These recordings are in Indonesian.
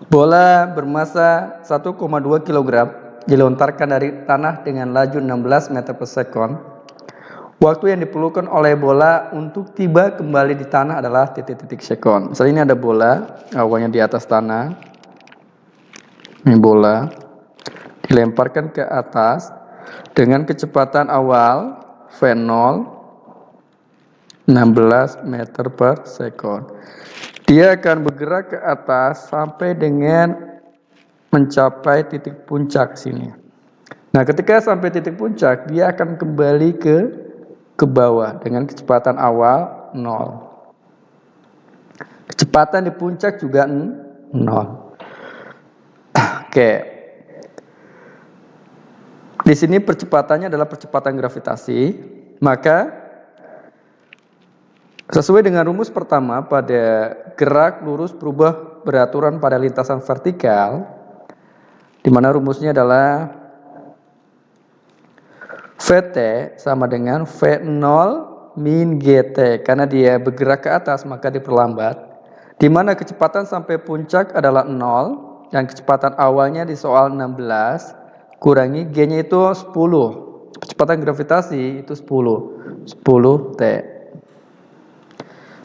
Bola bermasa 1,2 kg dilontarkan dari tanah dengan laju 16 meter per sekon. Waktu yang diperlukan oleh bola untuk tiba kembali di tanah adalah titik-titik sekon. Misalnya ini ada bola, awalnya di atas tanah. Ini bola dilemparkan ke atas dengan kecepatan awal V0 16 meter per sekon. Dia akan bergerak ke atas sampai dengan mencapai titik puncak sini. Nah, ketika sampai titik puncak, dia akan kembali ke bawah dengan kecepatan awal 0. Kecepatan di puncak juga 0. Oke. Di sini percepatannya adalah percepatan gravitasi, maka sesuai dengan rumus pertama pada gerak lurus berubah beraturan pada lintasan vertikal, di mana rumusnya adalah Vt sama dengan V0 min Gt. Karena dia bergerak ke atas maka diperlambat, di mana kecepatan sampai puncak adalah 0 dan kecepatan awalnya di soal 16 kurangi G-nya itu 10. Kecepatan gravitasi itu 10 T.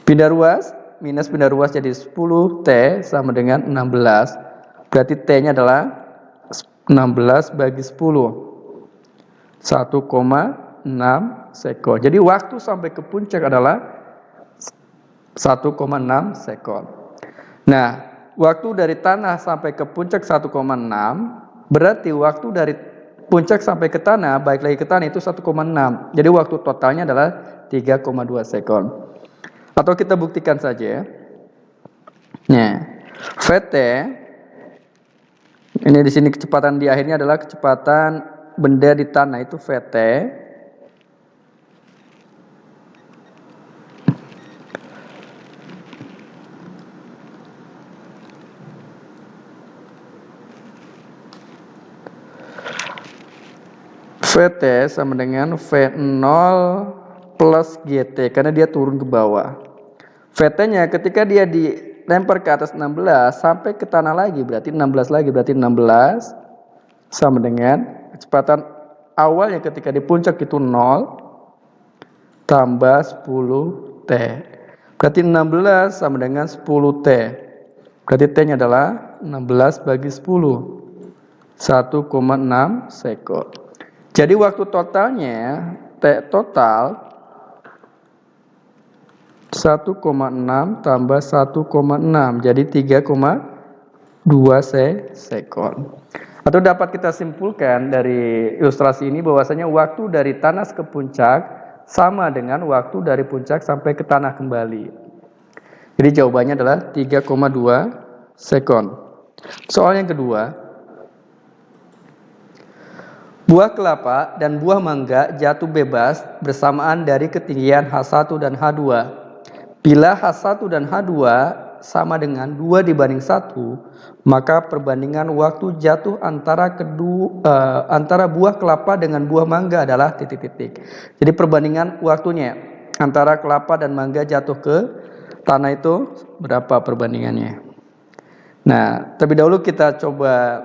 Pindah ruas, minus pindah ruas jadi 10 T sama dengan 16. Berarti T-nya adalah 16 bagi 10. 1,6 sekon. Jadi waktu sampai ke puncak adalah 1,6 sekon. Nah, waktu dari tanah sampai ke puncak 1,6, berarti waktu dari puncak sampai ke tanah, baik lagi ke tanah itu 1,6. Jadi waktu totalnya adalah 3,2 sekon. Atau kita buktikan saja. Nah, Vt ini di sini kecepatan di akhirnya adalah kecepatan benda di tanah itu Vt. Vt sama dengan V0 plus Gt karena dia turun ke bawah. Vt-nya ketika dia dilempar ke atas 16 sampai ke tanah lagi berarti 16 lagi, berarti 16 sama dengan kecepatan awalnya ketika di puncak itu 0 tambah 10 T. Berarti 16 sama dengan 10 T. Berarti T-nya adalah 16 bagi 10. 1,6 sekon. Jadi waktu totalnya T total 1,6 tambah 1,6 jadi 3,2 sekon. Atau dapat kita simpulkan dari ilustrasi ini bahwasanya waktu dari tanah ke puncak sama dengan waktu dari puncak sampai ke tanah kembali. Jadi jawabannya adalah 3,2 sekon. Soal yang kedua. Buah kelapa dan buah mangga jatuh bebas bersamaan dari ketinggian H1 dan H2. Bila H1 dan H2 sama dengan 2 dibanding 1, maka perbandingan waktu jatuh antara buah kelapa dengan buah mangga adalah titik-titik. Jadi perbandingan waktunya antara kelapa dan mangga jatuh ke tanah itu berapa perbandingannya. Nah, terlebih dahulu kita coba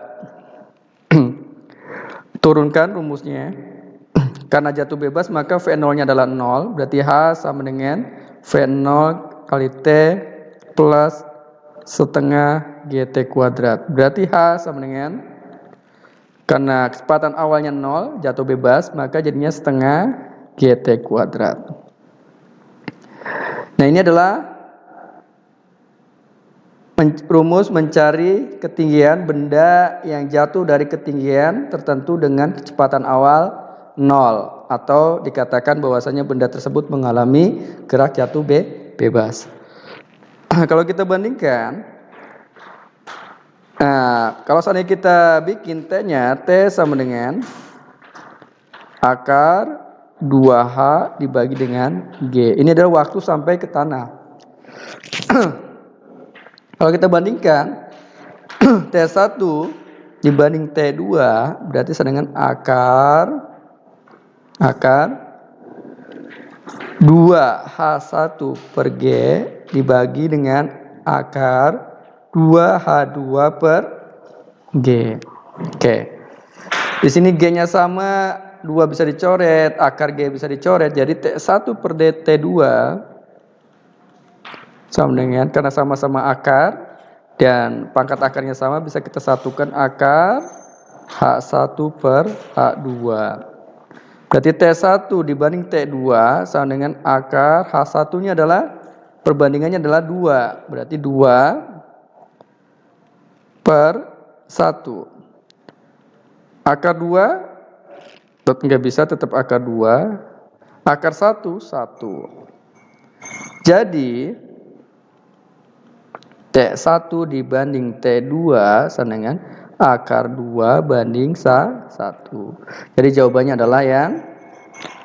turunkan rumusnya. Karena jatuh bebas maka V0-nya adalah 0, berarti H sama dengan V0 kali T plus setengah GT kuadrat. Berarti H sama dengan, karena kecepatan awalnya 0, jatuh bebas, maka jadinya setengah GT kuadrat. Nah, ini adalah rumus mencari ketinggian benda yang jatuh dari ketinggian tertentu dengan kecepatan awal 0. Atau dikatakan bahwasanya benda tersebut mengalami gerak jatuh bebas. Kalau kita bandingkan, nah, kalau seandainya kita bikin T-nya, T sama dengan akar 2H dibagi dengan G. Ini adalah waktu sampai ke tanah. Kalau kita bandingkan T1 dibanding T2 berarti sama dengan akar 2H1 per G dibagi dengan akar 2H2 per G. Oke. Di sini G-nya sama, 2 bisa dicoret, akar G bisa dicoret. Jadi T1 per T2 sama dengan, karena sama-sama akar dan pangkat akarnya sama, bisa kita satukan akar H1 per H2. Berarti T1 dibanding T2 sama dengan akar H1-nya adalah, perbandingannya adalah 2. Berarti 2 per 1. Akar 2 tetap nggak bisa, tetap akar 2. Akar 1, 1. Jadi T1 dibanding T2 sama dengan akar 2 banding 1. Jadi jawabannya adalah yang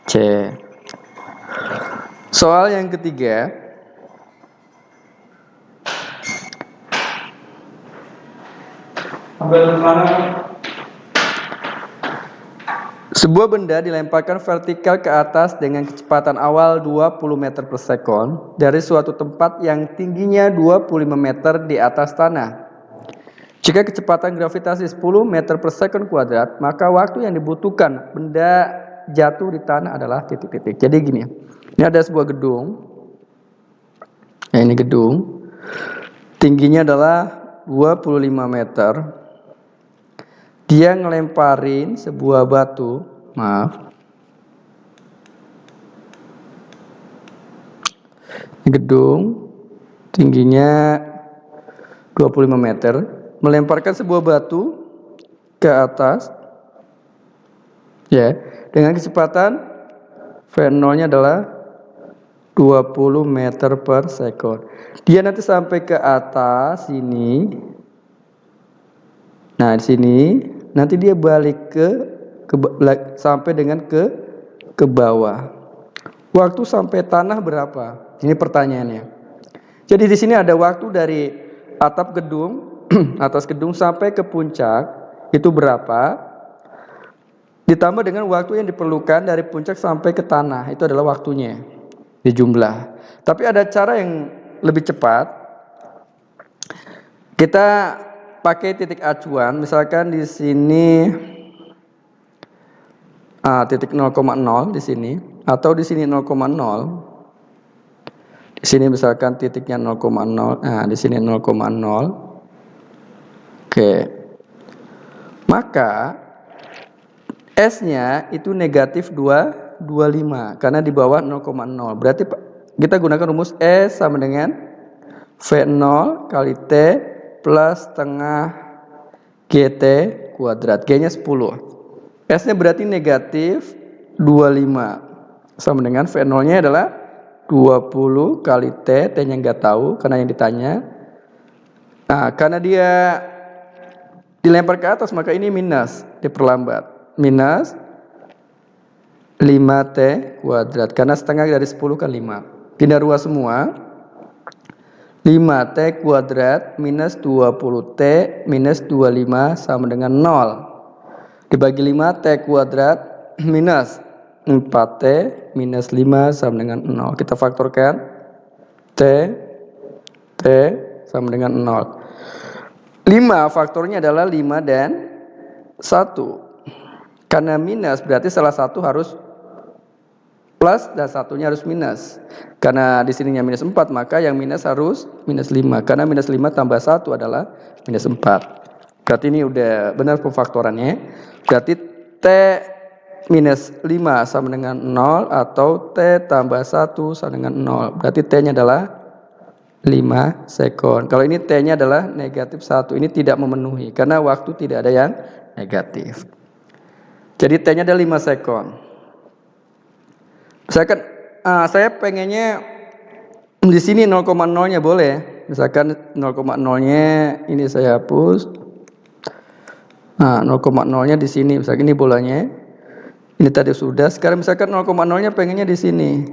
C. Soal yang ketiga. Sebuah benda dilemparkan vertikal ke atas dengan kecepatan awal 20 meter per sekon dari suatu tempat yang tingginya 25 meter di atas tanah. Jika kecepatan gravitasi 10 meter per sekon kuadrat, maka waktu yang dibutuhkan benda jatuh di tanah adalah titik-titik. Jadi gini, ini ada sebuah gedung. Nah, ini gedung. Tingginya adalah 25 meter. Dia ngelemparin sebuah batu, gedung tingginya 25 meter, melemparkan sebuah batu ke atas, ya, dengan kecepatan V0-nya adalah 20 meter per sekon. Dia nanti sampai ke atas sini. Nah, di sini nanti dia balik sampai dengan ke bawah. Waktu sampai tanah berapa? Ini pertanyaannya. Jadi di sini ada waktu dari atap gedung, atas gedung sampai ke puncak itu berapa? Ditambah dengan waktu yang diperlukan dari puncak sampai ke tanah, itu adalah waktunya dijumlah. Tapi ada cara yang lebih cepat. Kita pakai titik acuan, misalkan di sini titik 0,0 di sini, atau di sini 0,0. Di sini misalkan titiknya 0,0, nah di sini 0,0. Oke. Maka S-nya itu negatif 25 karena di bawah 0,0. Berarti kita gunakan rumus S sama dengan V0 kali T plus setengah GT kuadrat. G-nya 10. S-nya berarti negatif 25. Sama dengan V0-nya adalah 20 kali T. T-nya nggak tahu karena yang ditanya. Nah, karena dia dilempar ke atas maka ini minus, diperlambat. Minus 5T kuadrat. Karena setengah dari 10 kan 5. Pindah ruas semua. 5T kuadrat minus 20T minus 25 sama dengan 0. Dibagi 5T kuadrat minus 4T minus 5 sama dengan 0. Kita faktorkan. T sama dengan 0. 5 faktornya adalah 5 dan 1. Karena minus berarti salah satu harus plus dan satunya harus minus. Karena di sininya minus 4, maka yang minus harus minus 5. Karena minus 5 tambah 1 adalah minus 4. Berarti ini udah benar pemfaktorannya. Berarti T minus 5 sama dengan 0 atau T tambah 1 sama dengan 0. Berarti T-nya adalah 5 sekon. Kalau ini T-nya adalah negatif 1. Ini tidak memenuhi karena waktu tidak ada yang negatif. Jadi T-nya ada 5 sekon. Misalkan saya pengennya di sini 0,0-nya boleh. Misalkan 0,0-nya ini saya hapus. Nah, 0,0-nya di sini. Misalkan ini bolanya. Ini tadi sudah. Sekarang misalkan 0,0-nya pengennya di sini.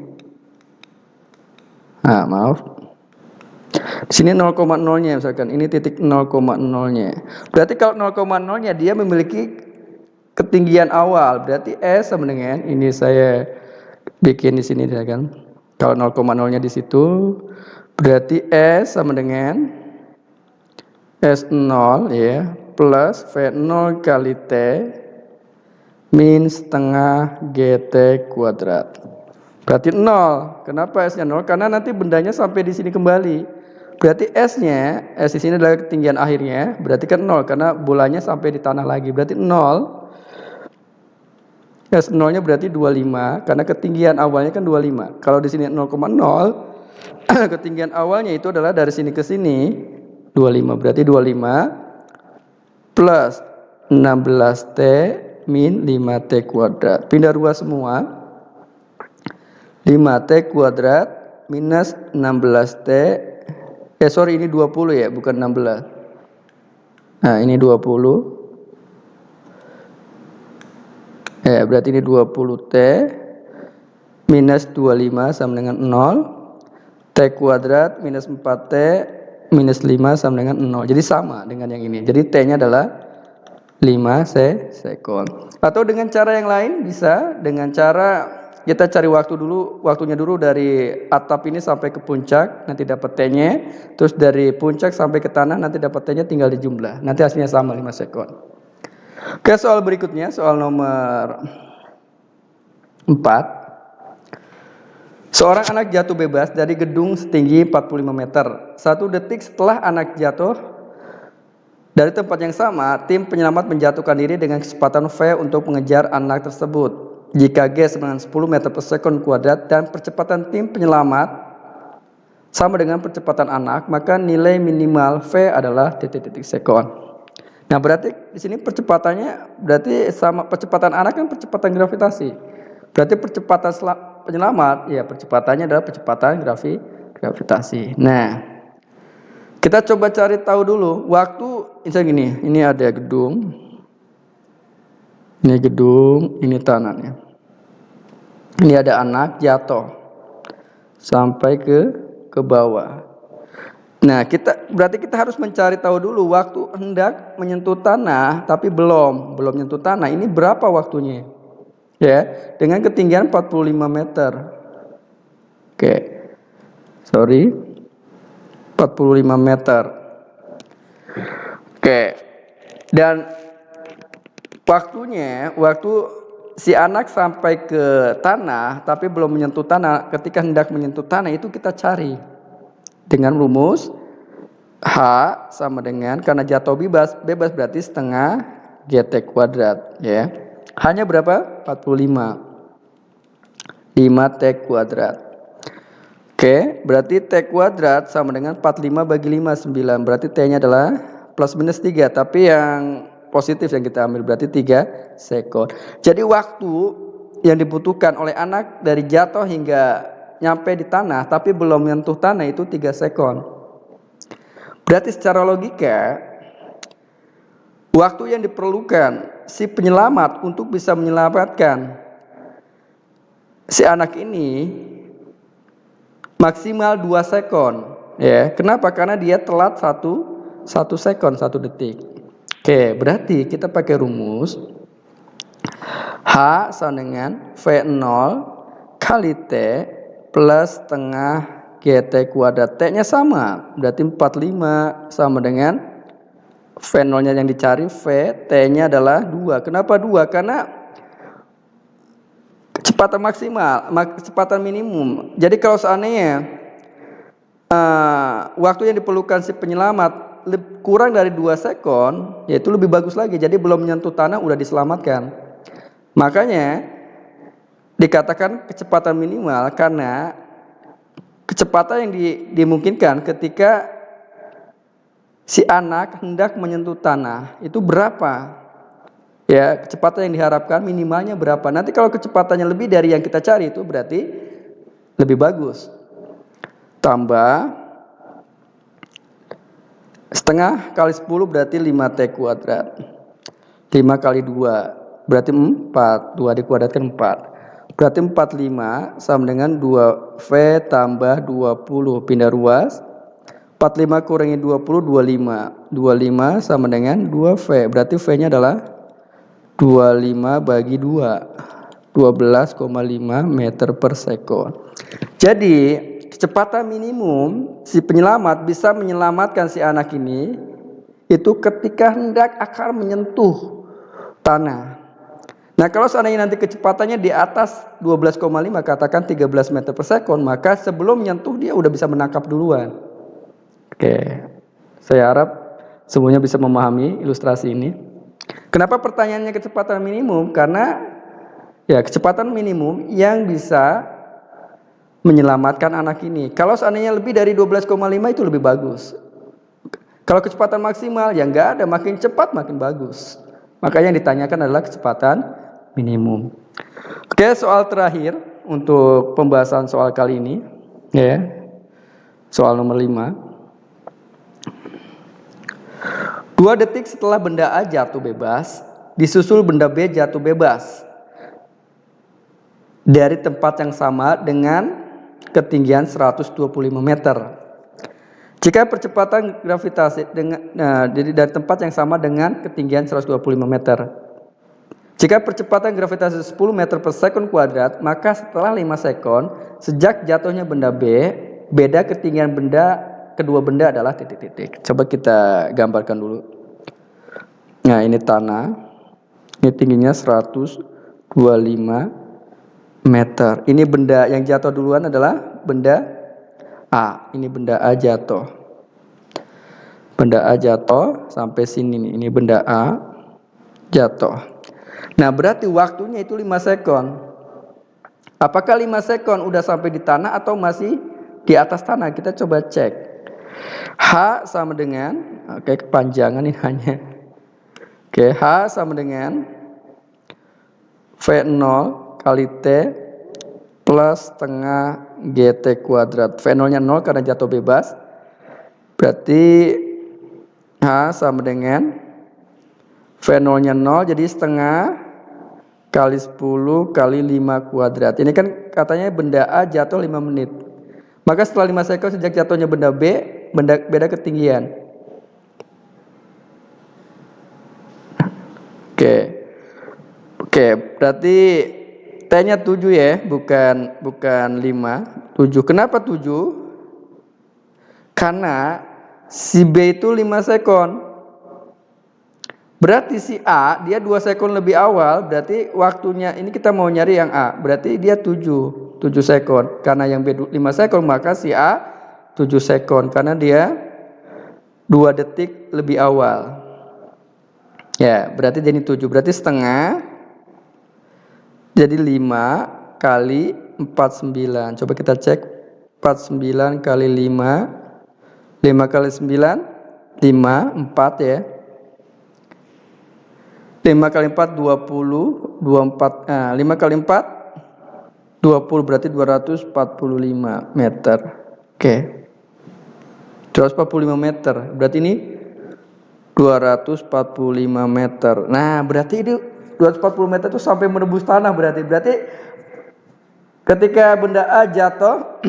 Nah, maaf. Di sini 0,0-nya misalkan. Ini titik 0,0-nya. Berarti kalau 0,0-nya dia memiliki ketinggian awal. Berarti S sama dengan ini saya bikin di sini ya kan. Kalau 0,0-nya di situ berarti S sama dengan S0 ya plus V0 kali T min setengah GT kuadrat. Berarti 0. Kenapa S-nya 0? Karena nanti bendanya sampai di sini kembali. Berarti S-nya, S di sini adalah ketinggian akhirnya, berarti kan 0 karena bolanya sampai di tanah lagi. Berarti 0. S0-nya berarti 25 karena ketinggian awalnya kan 25. Kalau di sini 0,0 ketinggian awalnya itu adalah dari sini ke sini 25. Berarti 25 plus 16T min 5T kuadrat. Pindah ruas semua. 5T kuadrat minus 16T. Sorry, ini 20 ya, bukan 16. Nah, ini 20. Berarti ini 20T minus 25 sama dengan 0. T kuadrat minus 4T minus 5 sama dengan 0. Jadi sama dengan yang ini. Jadi T-nya adalah 5 sekon. Atau dengan cara yang lain bisa dengan cara kita cari waktunya dulu dari atap ini sampai ke puncak, nanti dapat T-nya. Terus dari puncak sampai ke tanah, nanti dapat T-nya tinggal dijumlah. Nanti hasilnya sama 5 sekon. Oke, soal berikutnya, soal nomor 4. Seorang anak jatuh bebas dari gedung setinggi 45 meter. 1 detik setelah anak jatuh dari tempat yang sama, tim penyelamat menjatuhkan diri dengan kecepatan V untuk mengejar anak tersebut. Jika G sama dengan 10 meter per sekon kuadrat dan percepatan tim penyelamat sama dengan percepatan anak, maka nilai minimal V adalah titik-titik sekon. Nah, berarti di sini percepatannya berarti sama percepatan anak kan percepatan gravitasi. Berarti percepatan penyelamat ya percepatannya adalah percepatan gravitasi. Nah, kita coba cari tahu dulu waktu misalnya gini, ini ada gedung. Ini gedung, ini tanahnya. Ini ada anak jatuh sampai ke bawah. Nah, berarti kita harus mencari tahu dulu waktu hendak menyentuh tanah tapi belum menyentuh tanah. Ini berapa waktunya? Ya, dengan ketinggian 45 meter. Oke. Sorry. 45 meter. Oke. Dan waktu si anak sampai ke tanah tapi belum menyentuh tanah, ketika hendak menyentuh tanah itu kita cari dengan rumus H sama dengan karena jatuh bebas berarti setengah GT kuadrat ya. Hanya berapa? 45. 5T kuadrat. Oke, berarti T kuadrat sama dengan 45 bagi 5 9. Berarti T-nya adalah plus minus 3, tapi yang positif yang kita ambil berarti 3 sekon. Jadi waktu yang dibutuhkan oleh anak dari jatuh hingga nyampe di tanah tapi belum menyentuh tanah itu 3 sekon. Berarti secara logika waktu yang diperlukan si penyelamat untuk bisa menyelamatkan si anak ini maksimal 2 sekon ya. Kenapa? Karena dia telat 1 sekon 1 detik. Oke, berarti kita pakai rumus H sama dengan V0 kali T plus setengah GT kuadrat. T-nya sama, berarti 45 sama dengan V0-nya yang dicari, V, T-nya adalah 2. Kenapa 2? Karena kecepatan maksimal, kecepatan minimum. Jadi kalau seandainya waktu yang diperlukan si penyelamat kurang dari 2 sekon, yaitu lebih bagus lagi. Jadi belum menyentuh tanah udah diselamatkan. Makanya dikatakan kecepatan minimal karena kecepatan yang dimungkinkan ketika si anak hendak menyentuh tanah itu berapa? Ya, kecepatan yang diharapkan minimalnya berapa? Nanti kalau kecepatannya lebih dari yang kita cari itu berarti lebih bagus. Tambah setengah kali 10 berarti 5T kuadrat. 5 kali 2 berarti 4. 2 dikuadratkan 4. Berarti 45 sama dengan 2V tambah 20. Pindah ruas. 45 kurangi 20, 25. 25 sama dengan 2V. Berarti V-nya adalah 25 bagi 2. 12,5 meter per sekon. Jadi kecepatan minimum si penyelamat bisa menyelamatkan si anak ini itu ketika hendak akan menyentuh tanah. Nah, kalau seandainya nanti kecepatannya di atas 12,5, katakan 13 meter per sekon, maka sebelum menyentuh dia udah bisa menangkap duluan. Oke, saya harap semuanya bisa memahami ilustrasi ini. Kenapa pertanyaannya kecepatan minimum? Karena ya kecepatan minimum yang bisa menyelamatkan anak ini. Kalau seandainya lebih dari 12,5 itu lebih bagus. Kalau kecepatan maksimal yang nggak ada, makin cepat makin bagus. Makanya yang ditanyakan adalah kecepatan minimum. Oke, soal terakhir untuk pembahasan soal kali ini, ya, soal nomor 5. 2 detik setelah benda A jatuh bebas, disusul benda B jatuh bebas dari tempat yang sama dengan ketinggian 125 meter. Jika percepatan gravitasi jadi dari tempat yang sama dengan ketinggian 125 meter. Jika percepatan gravitasi 10 meter per sekon kuadrat, maka setelah 5 sekon sejak jatuhnya benda B, beda ketinggian kedua benda adalah titik-titik. Coba kita gambarkan dulu. Nah, ini tanah. Ini tingginya 125 meter. Ini benda yang jatuh duluan adalah benda A. Ini benda A jatuh. Benda A jatuh sampai sini nih. Ini benda A jatuh. Nah, berarti waktunya itu 5 sekon. Apakah 5 sekon udah sampai di tanah atau masih di atas tanah? Kita coba cek. H sama dengan, kepanjangan ini hanya. H sama dengan V0 kali T plus setengah GT kuadrat. V0 nya 0 karena jatuh bebas. Berarti H sama dengan V0 nya 0, jadi setengah kali 10 kali 5 kuadrat. Ini kan katanya benda A jatuh 5 menit. Maka setelah 5 sekon sejak jatuhnya benda B, beda ketinggian. Oke, berarti T-nya 7 ya, bukan 5. 7. Kenapa 7? Karena si B itu 5 sekon. Berarti si A dia 2 sekon lebih awal, berarti waktunya ini kita mau nyari yang A. Berarti dia 7 sekon. Karena yang B 5 sekon, maka si A 7 sekon karena dia 2 detik lebih awal. Ya, berarti jadi 7. Berarti setengah jadi 5 kali 49. Coba kita cek. 49 kali 5. 5 kali 9 5, 4 ya. 5 kali 4 20, 24. Nah, 5 kali 4 20 berarti 245 meter. Oke. 245 meter. Berarti ini 245 meter. Nah, berarti ini 240 meter itu sampai menembus tanah berarti. Berarti ketika benda A jatuh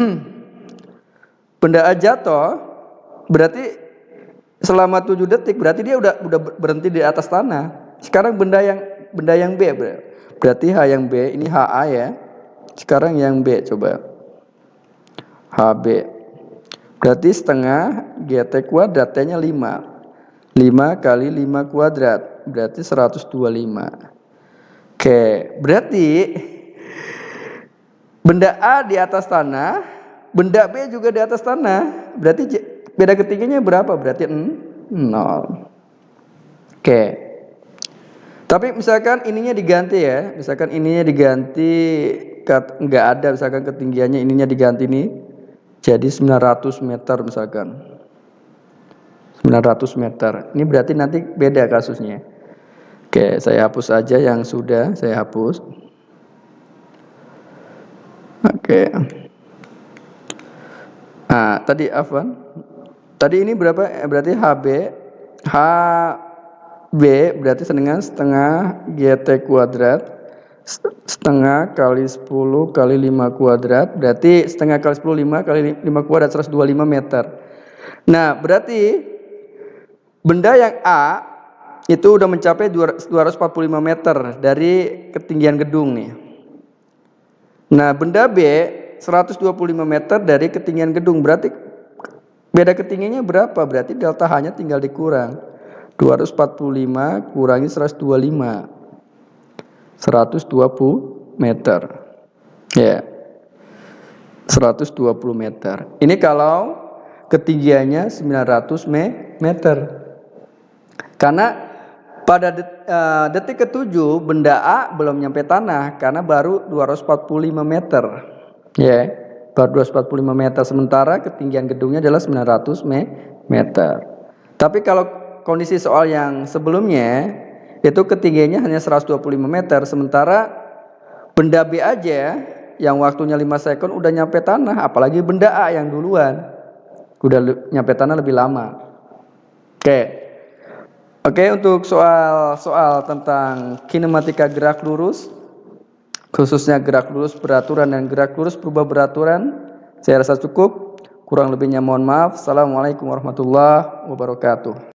berarti selama 7 detik berarti dia udah berhenti di atas tanah. Sekarang benda yang B berarti H yang B, ini HA ya. Sekarang yang B coba. HB. Berarti setengah GT kuadrat, T-nya 5. 5 kali 5 kuadrat berarti 125. Oke, berarti benda A di atas tanah, benda B juga di atas tanah. Berarti beda ketinggiannya berapa? Berarti 0. Oke. Tapi misalkan ininya diganti ya. Misalkan ininya diganti enggak ada, misalkan ketinggiannya ininya diganti nih. Jadi 900 meter misalkan. 900 meter. Ini berarti nanti beda kasusnya. Oke, saya hapus aja yang sudah saya hapus. Oke. Nah, tadi Afwan. Tadi ini berapa? Berarti HB berarti setengah GT kuadrat. Setengah kali 10 kali 5 kuadrat. Berarti setengah kali 10 5 kali 5 kuadrat 125 meter. Nah, berarti benda yang A itu udah mencapai 245 meter dari ketinggian gedung nih. Nah, benda B 125 meter dari ketinggian gedung. Berarti beda ketinggiannya berapa? Berarti delta H-nya tinggal dikurang. 245 kurangi 125. 120 meter. Ya. 120 meter. Ini kalau ketinggiannya 900 meter. Karena pada detik ke-7 benda A belum nyampe tanah karena baru 245 meter. Ya, baru 245 meter, sementara ketinggian gedungnya adalah 900 meter. Tapi kalau kondisi soal yang sebelumnya itu ketinggiannya hanya 125 meter, sementara benda B aja yang waktunya 5 sekon udah nyampe tanah, apalagi benda A yang duluan udah nyampe tanah lebih lama. Oke, untuk soal tentang kinematika gerak lurus, khususnya gerak lurus beraturan dan gerak lurus berubah beraturan, saya rasa cukup. Kurang lebihnya mohon maaf. Assalamualaikum warahmatullahi wabarakatuh.